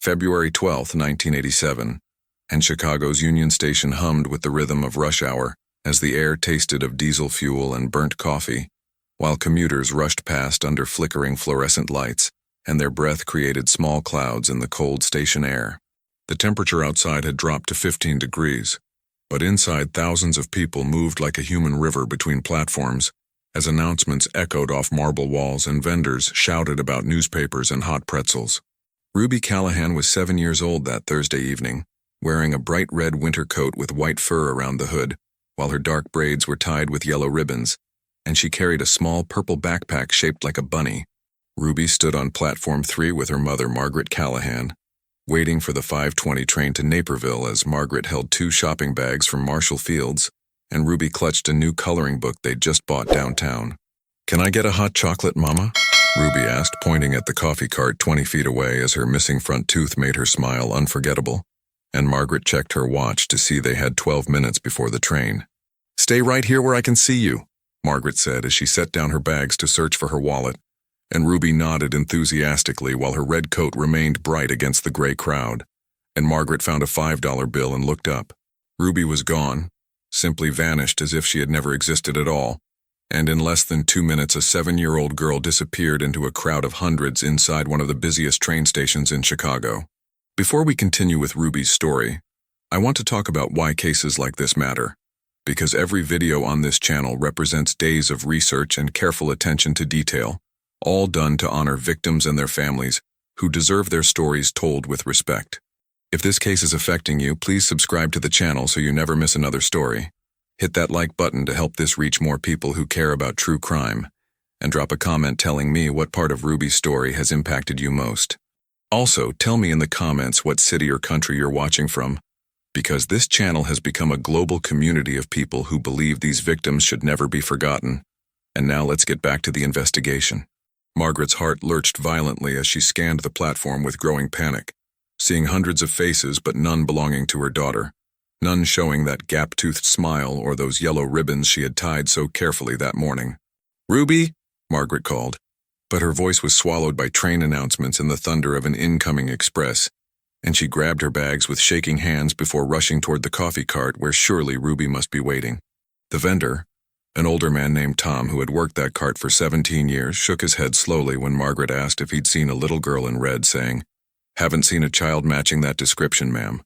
February 12, 1987, and Chicago's Union Station hummed with the rhythm of rush hour as the air tasted of diesel fuel and burnt coffee, while commuters rushed past under flickering fluorescent lights, and their breath created small clouds in the cold station air. The temperature outside had dropped to 15 degrees, but inside thousands of people moved like a human river between platforms as announcements echoed off marble walls and vendors shouted about newspapers and hot pretzels. Ruby Callahan was 7 years old that Thursday evening, wearing a bright red winter coat with white fur around the hood, while her dark braids were tied with yellow ribbons, and she carried a small purple backpack shaped like a bunny. Ruby stood on Platform 3 with her mother, Margaret Callahan, waiting for the 5:20 train to Naperville as Margaret held 2 shopping bags from Marshall Fields, and Ruby clutched a new coloring book they'd just bought downtown. "Can I get a hot chocolate, Mama?" Ruby asked, pointing at the coffee cart 20 feet away as her missing front tooth made her smile unforgettable, and Margaret checked her watch to see they had 12 minutes before the train. "Stay right here where I can see you," Margaret said as she set down her bags to search for her wallet, and Ruby nodded enthusiastically while her red coat remained bright against the gray crowd, and Margaret found a $5 bill and looked up. Ruby was gone, simply vanished as if she had never existed at all, and in less than 2 minutes a 7-year-old girl disappeared into a crowd of hundreds inside one of the busiest train stations in Chicago. Before we continue with Ruby's story, I want to talk about why cases like this matter, because every video on this channel represents days of research and careful attention to detail, all done to honor victims and their families who deserve their stories told with respect. If this case is affecting you, please subscribe to the channel so you never miss another story. Hit that like button to help this reach more people who care about true crime, and drop a comment telling me what part of Ruby's story has impacted you most. Also, tell me in the comments what city or country you're watching from, because this channel has become a global community of people who believe these victims should never be forgotten. And now let's get back to the investigation. Margaret's heart lurched violently as she scanned the platform with growing panic, seeing hundreds of faces but none belonging to her daughter, none showing that gap-toothed smile or those yellow ribbons she had tied so carefully that morning. "Ruby?" Margaret called, but her voice was swallowed by train announcements and the thunder of an incoming express, and she grabbed her bags with shaking hands before rushing toward the coffee cart where surely Ruby must be waiting. The vendor, an older man named Tom who had worked that cart for 17 years, shook his head slowly when Margaret asked if he'd seen a little girl in red, saying, "Haven't seen a child matching that description, ma'am.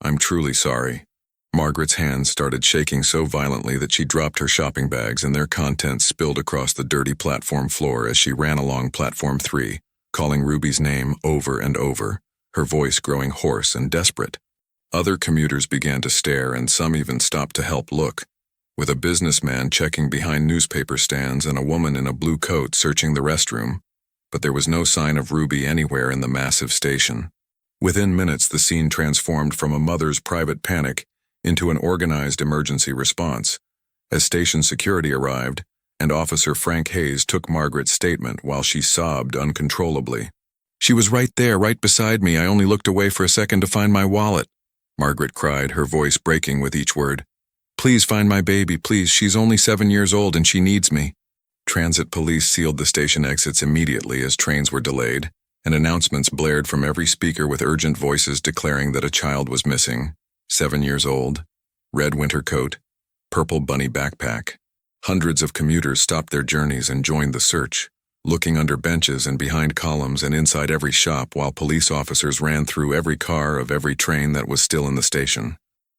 I'm truly sorry." Margaret's hands started shaking so violently that she dropped her shopping bags and their contents spilled across the dirty platform floor as she ran along Platform 3, calling Ruby's name over and over, her voice growing hoarse and desperate. Other commuters began to stare and some even stopped to help look, with a businessman checking behind newspaper stands and a woman in a blue coat searching the restroom, but there was no sign of Ruby anywhere in the massive station. Within minutes, the scene transformed from a mother's private panic into an organized emergency response, as station security arrived, and Officer Frank Hayes took Margaret's statement while she sobbed uncontrollably. "She was right there, right beside me. I only looked away for a second to find my wallet," Margaret cried, her voice breaking with each word. "Please find my baby, please. She's only 7 years old and she needs me." Transit police sealed the station exits immediately as trains were delayed, and announcements blared from every speaker with urgent voices declaring that a child was missing. 7 years old, red winter coat, purple bunny backpack. Hundreds of commuters stopped their journeys and joined the search, looking under benches and behind columns and inside every shop while police officers ran through every car of every train that was still in the station.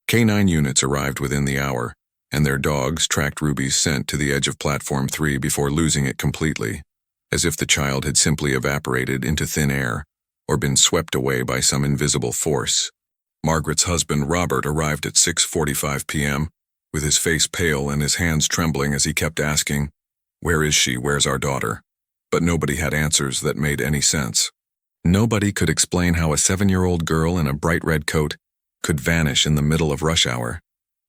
K9 units arrived within the hour, and their dogs tracked Ruby's scent to the edge of Platform 3 before losing it completely, as if the child had simply evaporated into thin air or been swept away by some invisible force. Margaret's husband, Robert, arrived at 6:45 p.m., with his face pale and his hands trembling as he kept asking, "Where is she? Where's our daughter?" But nobody had answers that made any sense. Nobody could explain how a 7-year-old girl in a bright red coat could vanish in the middle of rush hour,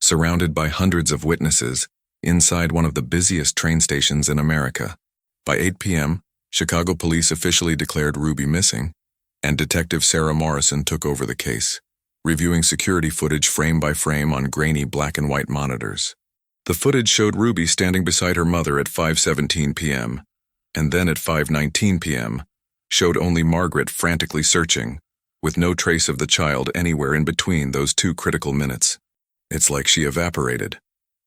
surrounded by hundreds of witnesses, inside one of the busiest train stations in America. By 8 p.m., Chicago police officially declared Ruby missing, and Detective Sarah Morrison took over the case, reviewing security footage frame by frame on grainy black and white monitors. The footage showed Ruby standing beside her mother at 5:17 p.m., and then at 5:19 p.m., showed only Margaret frantically searching, with no trace of the child anywhere in between those two critical minutes. It's like she evaporated,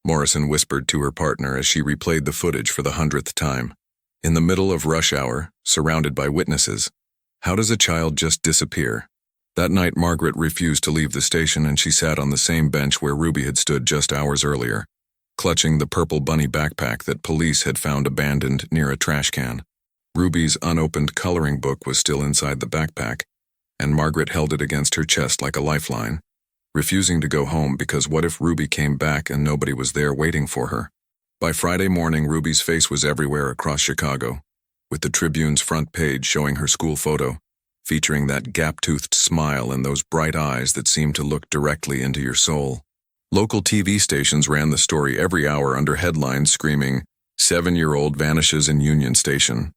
Morrison whispered to her partner as she replayed the footage for the 100th time. In the middle of rush hour, surrounded by witnesses, how does a child just disappear? That night, Margaret refused to leave the station and she sat on the same bench where Ruby had stood just hours earlier, clutching the purple bunny backpack that police had found abandoned near a trash can. Ruby's unopened coloring book was still inside the backpack, and Margaret held it against her chest like a lifeline, refusing to go home because what if Ruby came back and nobody was there waiting for her? By Friday morning, Ruby's face was everywhere across Chicago, with the Tribune's front page showing her school photo, featuring that gap-toothed smile and those bright eyes that seemed to look directly into your soul. Local TV stations ran the story every hour under headlines screaming, "7-year-old vanishes in Union Station,"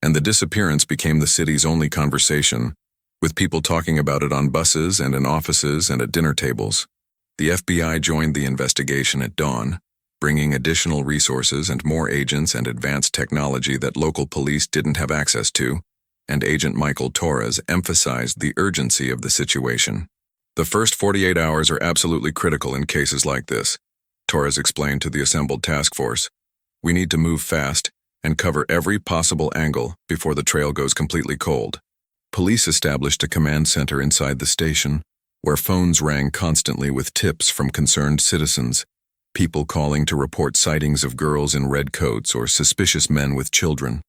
and the disappearance became the city's only conversation, with people talking about it on buses and in offices and at dinner tables. The FBI joined the investigation at dawn, bringing additional resources and more agents and advanced technology that local police didn't have access to, and Agent Michael Torres emphasized the urgency of the situation. The first 48 hours are absolutely critical in cases like this, Torres explained to the assembled task force. We need to move fast and cover every possible angle before the trail goes completely cold. Police established a command center inside the station, where phones rang constantly with tips from concerned citizens, people calling to report sightings of girls in red coats or suspicious men with children.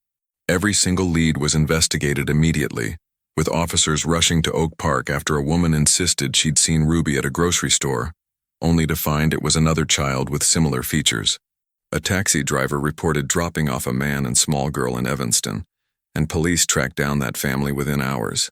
Every single lead was investigated immediately, with officers rushing to Oak Park after a woman insisted she'd seen Ruby at a grocery store, only to find it was another child with similar features. A taxi driver reported dropping off a man and small girl in Evanston, and police tracked down that family within hours.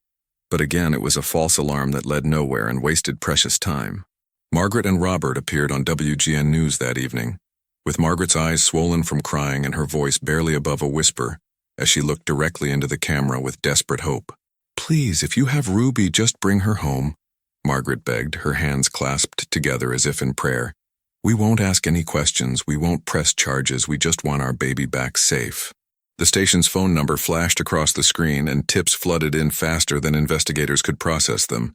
But again, it was a false alarm that led nowhere and wasted precious time. Margaret and Robert appeared on WGN News that evening, with Margaret's eyes swollen from crying and her voice barely above a whisper, as she looked directly into the camera with desperate hope. "Please, if you have Ruby, just bring her home," Margaret begged, her hands clasped together as if in prayer. "We won't ask any questions, we won't press charges, we just want our baby back safe." The station's phone number flashed across the screen and tips flooded in faster than investigators could process them,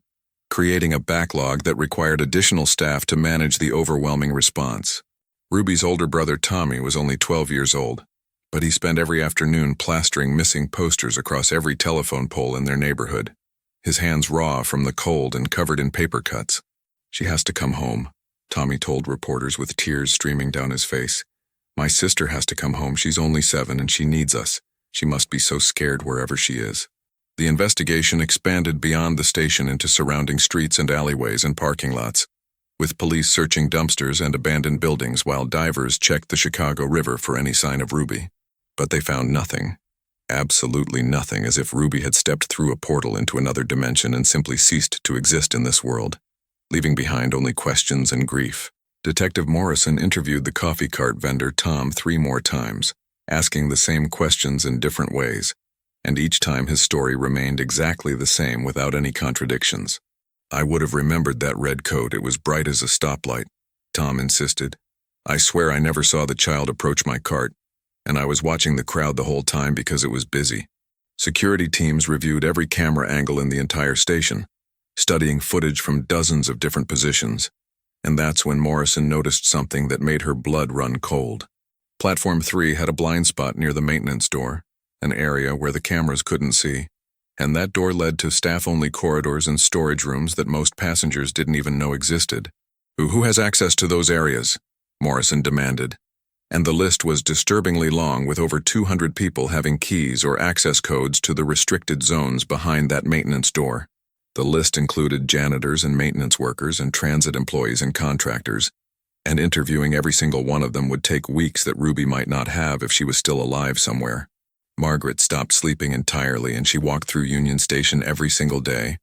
creating a backlog that required additional staff to manage the overwhelming response. Ruby's older brother Tommy was only 12 years old, but he spent every afternoon plastering missing posters across every telephone pole in their neighborhood, his hands raw from the cold and covered in paper cuts. "She has to come home," Tommy told reporters with tears streaming down his face. "My sister has to come home. She's only 7 and she needs us. She must be so scared wherever she is." The investigation expanded beyond the station into surrounding streets and alleyways and parking lots, with police searching dumpsters and abandoned buildings while divers checked the Chicago River for any sign of Ruby. But they found nothing. Absolutely nothing, as if Ruby had stepped through a portal into another dimension and simply ceased to exist in this world, leaving behind only questions and grief. Detective Morrison interviewed the coffee cart vendor Tom 3 more times, asking the same questions in different ways, and each time his story remained exactly the same without any contradictions. "I would have remembered that red coat, it was bright as a stoplight," Tom insisted. "I swear I never saw the child approach my cart, and I was watching the crowd the whole time because it was busy." Security teams reviewed every camera angle in the entire station, studying footage from dozens of different positions, and that's when Morrison noticed something that made her blood run cold. Platform 3 had a blind spot near the maintenance door, an area where the cameras couldn't see, and that door led to staff-only corridors and storage rooms that most passengers didn't even know existed. Who has access to those areas?" Morrison demanded. And the list was disturbingly long, with over 200 people having keys or access codes to the restricted zones behind that maintenance door. The list included janitors and maintenance workers and transit employees and contractors, and interviewing every single one of them would take weeks that Ruby might not have if she was still alive somewhere. Margaret stopped sleeping entirely, and she walked through Union Station every single day,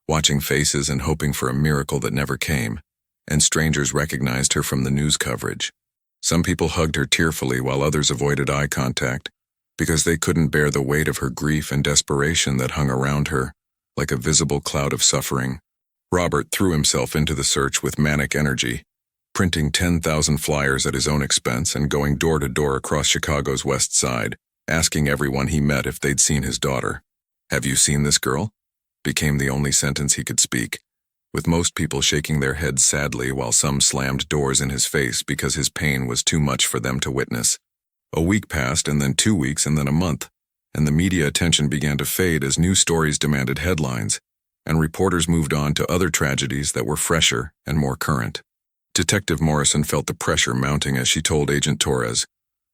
watching faces and hoping for a miracle that never came, and strangers recognized her from the news coverage. Some people hugged her tearfully while others avoided eye contact, because they couldn't bear the weight of her grief and desperation that hung around her, like a visible cloud of suffering. Robert threw himself into the search with manic energy, printing 10,000 flyers at his own expense and going door to door across Chicago's West Side, asking everyone he met if they'd seen his daughter. "Have you seen this girl?" became the only sentence he could speak, with most people shaking their heads sadly while some slammed doors in his face because his pain was too much for them to witness. A week passed, and then 2 weeks, and then a month, and the media attention began to fade as news stories demanded headlines, and reporters moved on to other tragedies that were fresher and more current. Detective Morrison felt the pressure mounting as she told Agent Torres,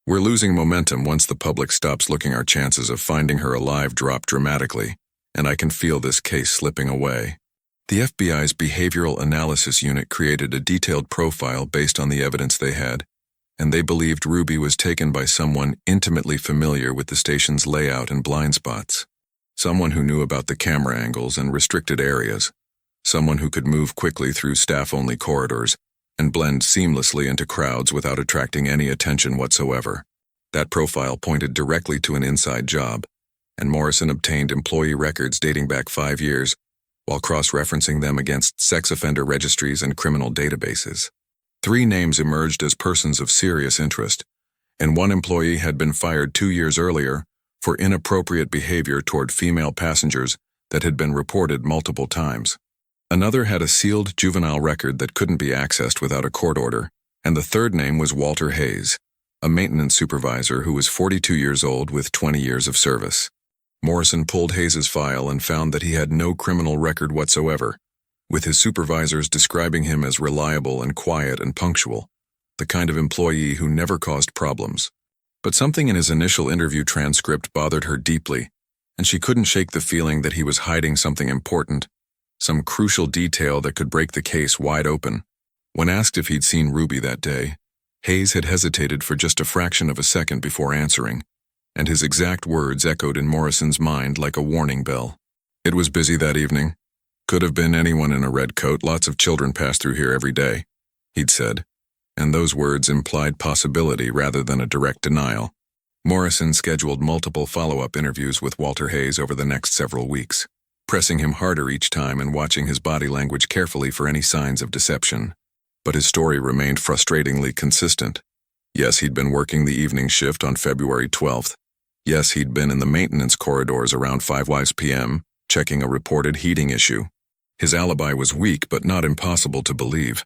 "We're losing momentum once the public stops looking. Our chances of finding her alive drop dramatically, and I can feel this case slipping away." The FBI's Behavioral Analysis Unit created a detailed profile based on the evidence they had, and they believed Ruby was taken by someone intimately familiar with the station's layout and blind spots. Someone who knew about the camera angles and restricted areas. Someone who could move quickly through staff-only corridors and blend seamlessly into crowds without attracting any attention whatsoever. That profile pointed directly to an inside job, and Morrison obtained employee records dating back 5 years, while cross-referencing them against sex offender registries and criminal databases. 3 names emerged as persons of serious interest, and one employee had been fired 2 years earlier for inappropriate behavior toward female passengers that had been reported multiple times. Another had a sealed juvenile record that couldn't be accessed without a court order, and the third name was Walter Hayes, a maintenance supervisor who was 42 years old with 20 years of service. Morrison pulled Hayes's file and found that he had no criminal record whatsoever, with his supervisors describing him as reliable and quiet and punctual, the kind of employee who never caused problems. But something in his initial interview transcript bothered her deeply, and she couldn't shake the feeling that he was hiding something important, some crucial detail that could break the case wide open. When asked if he'd seen Ruby that day, Hayes had hesitated for just a fraction of a second before answering, and his exact words echoed in Morrison's mind like a warning bell. "It was busy that evening. Could have been anyone in a red coat. Lots of children pass through here every day," he'd said, and those words implied possibility rather than a direct denial. Morrison scheduled multiple follow-up interviews with Walter Hayes over the next several weeks, pressing him harder each time and watching his body language carefully for any signs of deception. But his story remained frustratingly consistent. Yes, he'd been working the evening shift on February 12th. Yes, he'd been in the maintenance corridors around 5 p.m., checking a reported heating issue. His alibi was weak but not impossible to believe,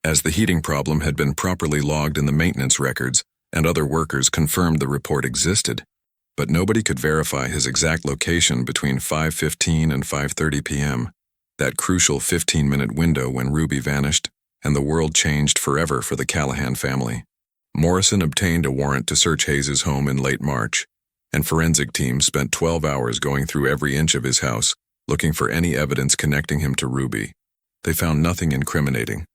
as the heating problem had been properly logged in the maintenance records and other workers confirmed the report existed. But nobody could verify his exact location between 5:15 and 5:30 p.m., that crucial 15-minute window when Ruby vanished and the world changed forever for the Callahan family. Morrison obtained a warrant to search Hayes's home in late March, and forensic teams spent 12 hours going through every inch of his house, looking for any evidence connecting him to Ruby. They found nothing incriminating.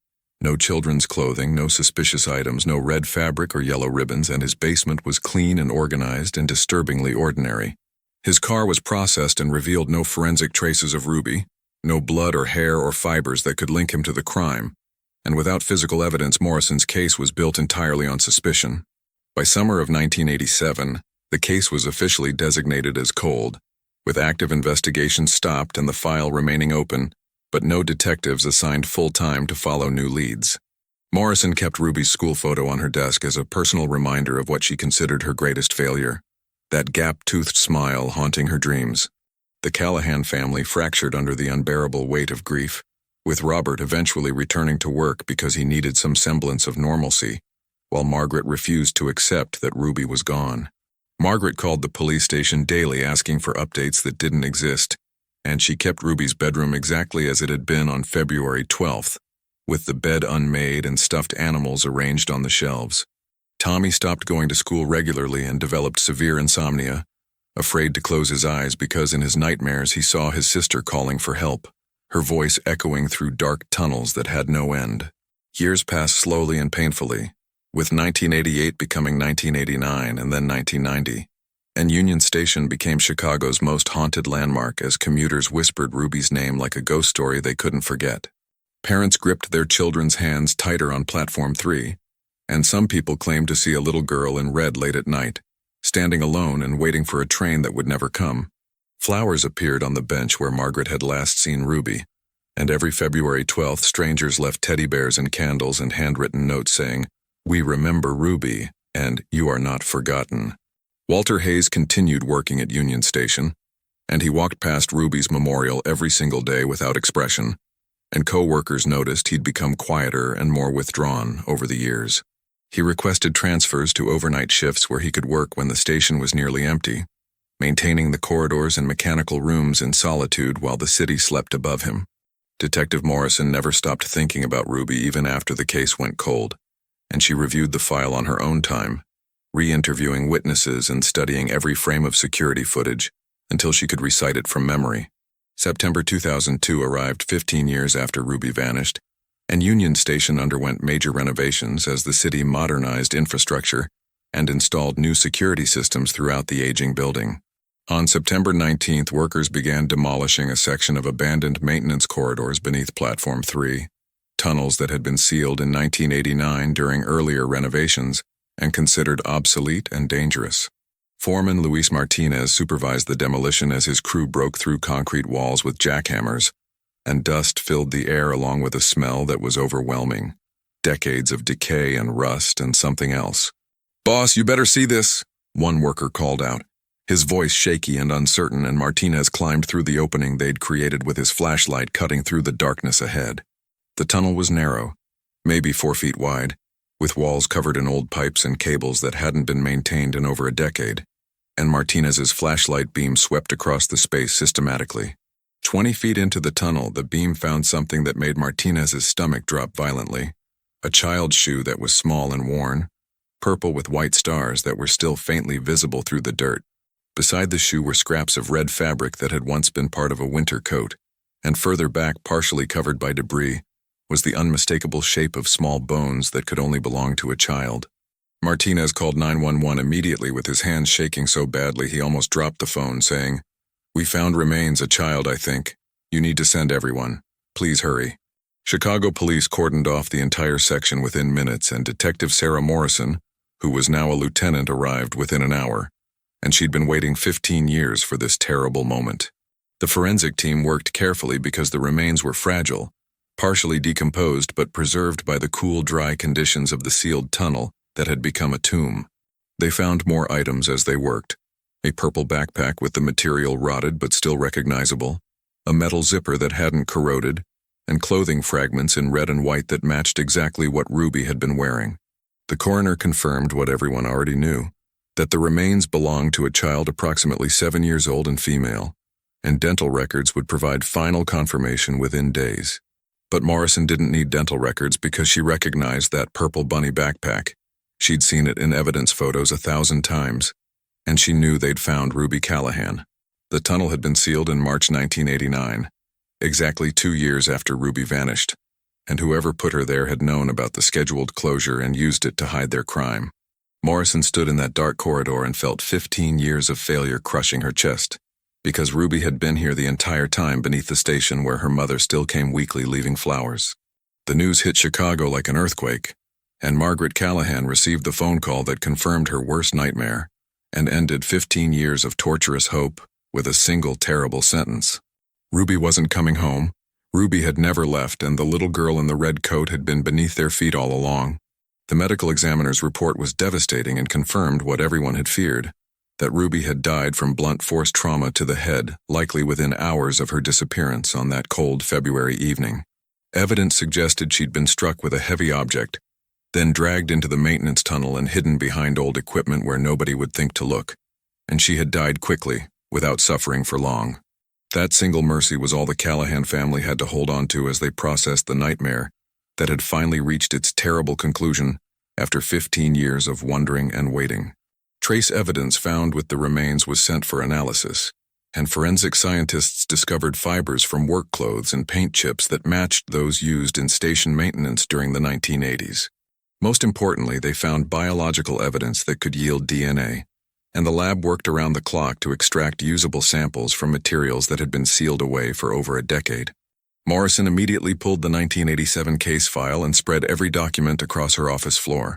No children's clothing, no suspicious items, no red fabric or yellow ribbons, and his basement was clean and organized and disturbingly ordinary. His car was processed and revealed no forensic traces of Ruby, no blood or hair or fibers that could link him to the crime, and without physical evidence, Morrison's case was built entirely on suspicion. By summer of 1987, the case was officially designated as cold, with active investigations stopped and the file remaining open, but no detectives assigned full-time to follow new leads. Morrison kept Ruby's school photo on her desk as a personal reminder of what she considered her greatest failure, that gap-toothed smile haunting her dreams. The Callahan family fractured under the unbearable weight of grief, with Robert eventually returning to work because he needed some semblance of normalcy, while Margaret refused to accept that Ruby was gone. Margaret called the police station daily asking for updates that didn't exist, and she kept Ruby's bedroom exactly as it had been on February 12th, with the bed unmade and stuffed animals arranged on the shelves. Tommy stopped going to school regularly and developed severe insomnia, afraid to close his eyes because in his nightmares he saw his sister calling for help, her voice echoing through dark tunnels that had no end. Years passed slowly and painfully, with 1988 becoming 1989 and then 1990. And Union Station became Chicago's most haunted landmark as commuters whispered Ruby's name like a ghost story they couldn't forget. Parents gripped their children's hands tighter on Platform 3, and some people claimed to see a little girl in red late at night, standing alone and waiting for a train that would never come. Flowers appeared on the bench where Margaret had last seen Ruby, and every February 12th strangers left teddy bears and candles and handwritten notes saying, "We remember Ruby," and "You are not forgotten." Walter Hayes continued working at Union Station, and he walked past Ruby's memorial every single day without expression, and co-workers noticed he'd become quieter and more withdrawn over the years. He requested transfers to overnight shifts where he could work when the station was nearly empty, maintaining the corridors and mechanical rooms in solitude while the city slept above him. Detective Morrison never stopped thinking about Ruby even after the case went cold, and she reviewed the file on her own time, re-interviewing witnesses and studying every frame of security footage until she could recite it from memory. September 2002 arrived 15 years after Ruby vanished, and Union Station underwent major renovations as the city modernized infrastructure and installed new security systems throughout the aging building. On September 19th, workers began demolishing a section of abandoned maintenance corridors beneath Platform 3, tunnels that had been sealed in 1989 during earlier renovations and considered obsolete and dangerous. Foreman Luis Martinez supervised the demolition as his crew broke through concrete walls with jackhammers, and dust filled the air along with a smell that was overwhelming. Decades of decay and rust and something else. "Boss, you better see this," one worker called out, his voice shaky and uncertain, and Martinez climbed through the opening they'd created with his flashlight cutting through the darkness ahead. The tunnel was narrow, maybe 4 feet wide, with walls covered in old pipes and cables that hadn't been maintained in over a decade, and Martinez's flashlight beam swept across the space systematically. 20 feet into the tunnel, the beam found something that made Martinez's stomach drop violently. A child's shoe that was small and worn, purple with white stars that were still faintly visible through the dirt. Beside the shoe were scraps of red fabric that had once been part of a winter coat, and further back, partially covered by debris, was the unmistakable shape of small bones that could only belong to a child. Martinez called 911 immediately with his hands shaking so badly he almost dropped the phone, saying, "We found remains, a child, I think. You need to send everyone. Please hurry." Chicago police cordoned off the entire section within minutes, and Detective Sarah Morrison, who was now a lieutenant, arrived within an hour, and she'd been waiting 15 years for this terrible moment. The forensic team worked carefully because the remains were fragile, partially decomposed but preserved by the cool, dry conditions of the sealed tunnel that had become a tomb. They found more items as they worked: a purple backpack with the material rotted but still recognizable, a metal zipper that hadn't corroded, and clothing fragments in red and white that matched exactly what Ruby had been wearing. The coroner confirmed what everyone already knew, that the remains belonged to a child approximately 7 years old and female, and dental records would provide final confirmation within days. But Morrison didn't need dental records because she recognized that purple bunny backpack. She'd seen it in evidence photos 1,000 times, and she knew they'd found Ruby Callahan. The tunnel had been sealed in March 1989, exactly 2 years after Ruby vanished, and whoever put her there had known about the scheduled closure and used it to hide their crime. Morrison stood in that dark corridor and felt 15 years of failure crushing her chest, because Ruby had been here the entire time beneath the station where her mother still came weekly leaving flowers. The news hit Chicago like an earthquake, and Margaret Callahan received the phone call that confirmed her worst nightmare and ended 15 years of torturous hope with a single terrible sentence. Ruby wasn't coming home. Ruby had never left, and the little girl in the red coat had been beneath their feet all along. The medical examiner's report was devastating and confirmed what everyone had feared, that Ruby had died from blunt force trauma to the head, likely within hours of her disappearance on that cold February evening. Evidence suggested she'd been struck with a heavy object, then dragged into the maintenance tunnel and hidden behind old equipment where nobody would think to look, and she had died quickly, without suffering for long. That single mercy was all the Callahan family had to hold on to as they processed the nightmare that had finally reached its terrible conclusion after 15 years of wondering and waiting. Trace evidence found with the remains was sent for analysis, and forensic scientists discovered fibers from work clothes and paint chips that matched those used in station maintenance during the 1980s. Most importantly, they found biological evidence that could yield DNA, and the lab worked around the clock to extract usable samples from materials that had been sealed away for over a decade. Morrison immediately pulled the 1987 case file and spread every document across her office floor,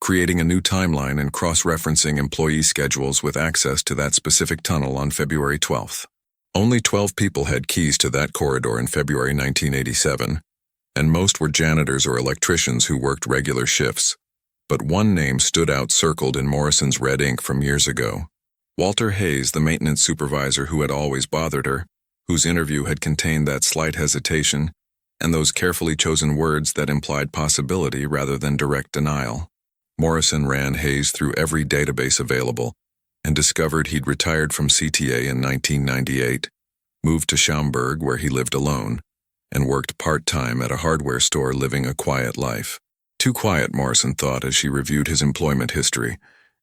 creating a new timeline and cross-referencing employee schedules with access to that specific tunnel on February 12th. Only 12 people had keys to that corridor in February 1987, and most were janitors or electricians who worked regular shifts. But one name stood out, circled in Morrison's red ink from years ago: Walter Hayes, the maintenance supervisor who had always bothered her, whose interview had contained that slight hesitation, and those carefully chosen words that implied possibility rather than direct denial. Morrison ran Hayes through every database available and discovered he'd retired from CTA in 1998, moved to Schaumburg where he lived alone, and worked part-time at a hardware store living a quiet life. Too quiet, Morrison thought as she reviewed his employment history,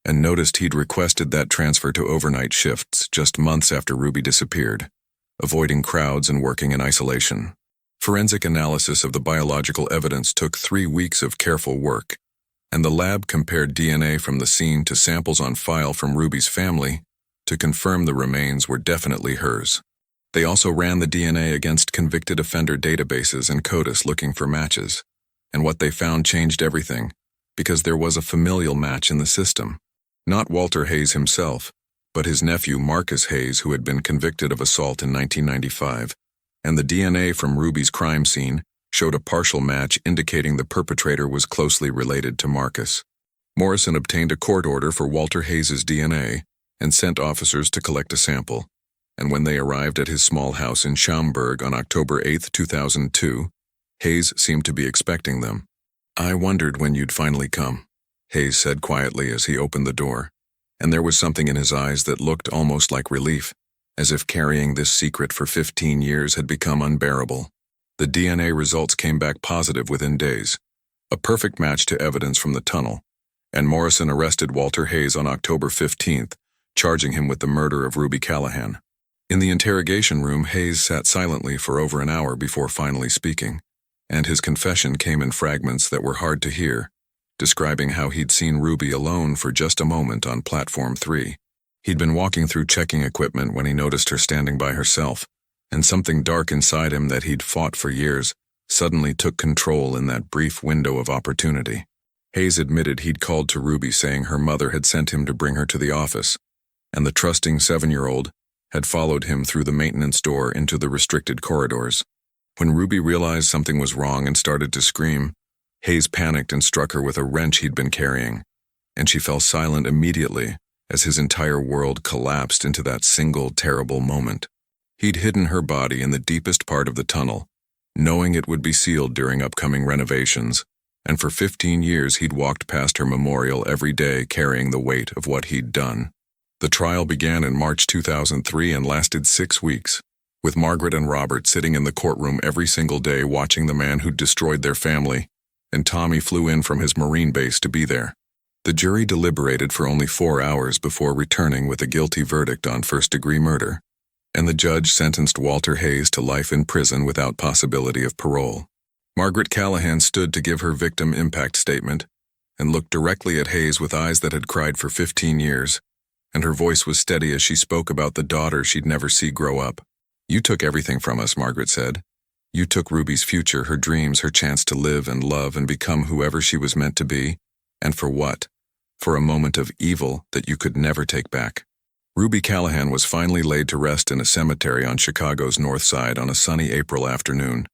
and noticed he'd requested that transfer to overnight shifts just months after Ruby disappeared, avoiding crowds and working in isolation. Forensic analysis of the biological evidence took 3 weeks of careful work, and the lab compared DNA from the scene to samples on file from Ruby's family to confirm the remains were definitely hers. They also ran the DNA against convicted offender databases and CODIS looking for matches, and what they found changed everything, because there was a familial match in the system. Not Walter Hayes himself, but his nephew Marcus Hayes, who had been convicted of assault in 1995, and the DNA from Ruby's crime scene showed a partial match indicating the perpetrator was closely related to Marcus. Morrison obtained a court order for Walter Hayes' DNA and sent officers to collect a sample, and when they arrived at his small house in Schaumburg on October 8, 2002, Hayes seemed to be expecting them. "I wondered when you'd finally come," Hayes said quietly as he opened the door, and there was something in his eyes that looked almost like relief, as if carrying this secret for 15 years had become unbearable. The DNA results came back positive within days, a perfect match to evidence from the tunnel, and Morrison arrested Walter Hayes on October 15th, charging him with the murder of Ruby Callahan. In the interrogation room, Hayes sat silently for over an hour before finally speaking, and his confession came in fragments that were hard to hear, describing how he'd seen Ruby alone for just a moment on Platform 3. He'd been walking through checking equipment when he noticed her standing by herself, and something dark inside him that he'd fought for years suddenly took control in that brief window of opportunity. Hayes admitted he'd called to Ruby saying her mother had sent him to bring her to the office, and the trusting 7-year-old had followed him through the maintenance door into the restricted corridors. When Ruby realized something was wrong and started to scream, Hayes panicked and struck her with a wrench he'd been carrying, and she fell silent immediately as his entire world collapsed into that single terrible moment. He'd hidden her body in the deepest part of the tunnel, knowing it would be sealed during upcoming renovations, and for 15 years he'd walked past her memorial every day carrying the weight of what he'd done. The trial began in March 2003 and lasted 6 weeks, with Margaret and Robert sitting in the courtroom every single day watching the man who'd destroyed their family, and Tommy flew in from his Marine base to be there. The jury deliberated for only 4 hours before returning with a guilty verdict on first-degree murder, and the judge sentenced Walter Hayes to life in prison without possibility of parole. Margaret Callahan stood to give her victim impact statement and looked directly at Hayes with eyes that had cried for 15 years, and her voice was steady as she spoke about the daughter she'd never see grow up. "You took everything from us," Margaret said. "You took Ruby's future, her dreams, her chance to live and love and become whoever she was meant to be. And for what? For a moment of evil that you could never take back." Ruby Callahan was finally laid to rest in a cemetery on Chicago's North Side on a sunny April afternoon,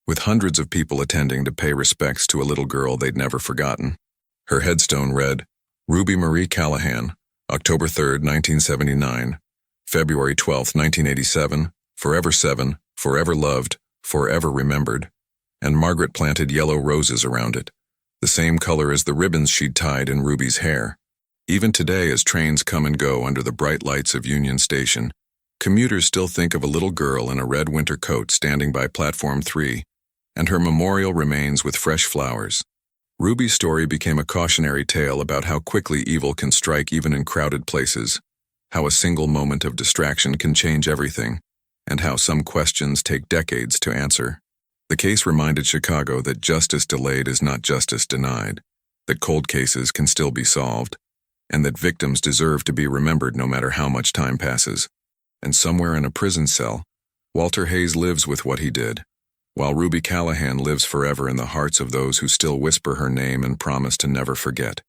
with hundreds of people attending to pay respects to a little girl they'd never forgotten. Her headstone read, "Ruby Marie Callahan, October 3, 1979, February 12, 1987, forever 7, forever loved, forever remembered," and Margaret planted yellow roses around it, the same color as the ribbons she'd tied in Ruby's hair. Even today, as trains come and go under the bright lights of Union Station, commuters still think of a little girl in a red winter coat standing by Platform 3, and her memorial remains with fresh flowers. Ruby's story became a cautionary tale about how quickly evil can strike even in crowded places, how a single moment of distraction can change everything, and how some questions take decades to answer. The case reminded Chicago that justice delayed is not justice denied, that cold cases can still be solved, and that victims deserve to be remembered no matter how much time passes. And somewhere in a prison cell, Walter Hayes lives with what he did, while Ruby Callahan lives forever in the hearts of those who still whisper her name and promise to never forget.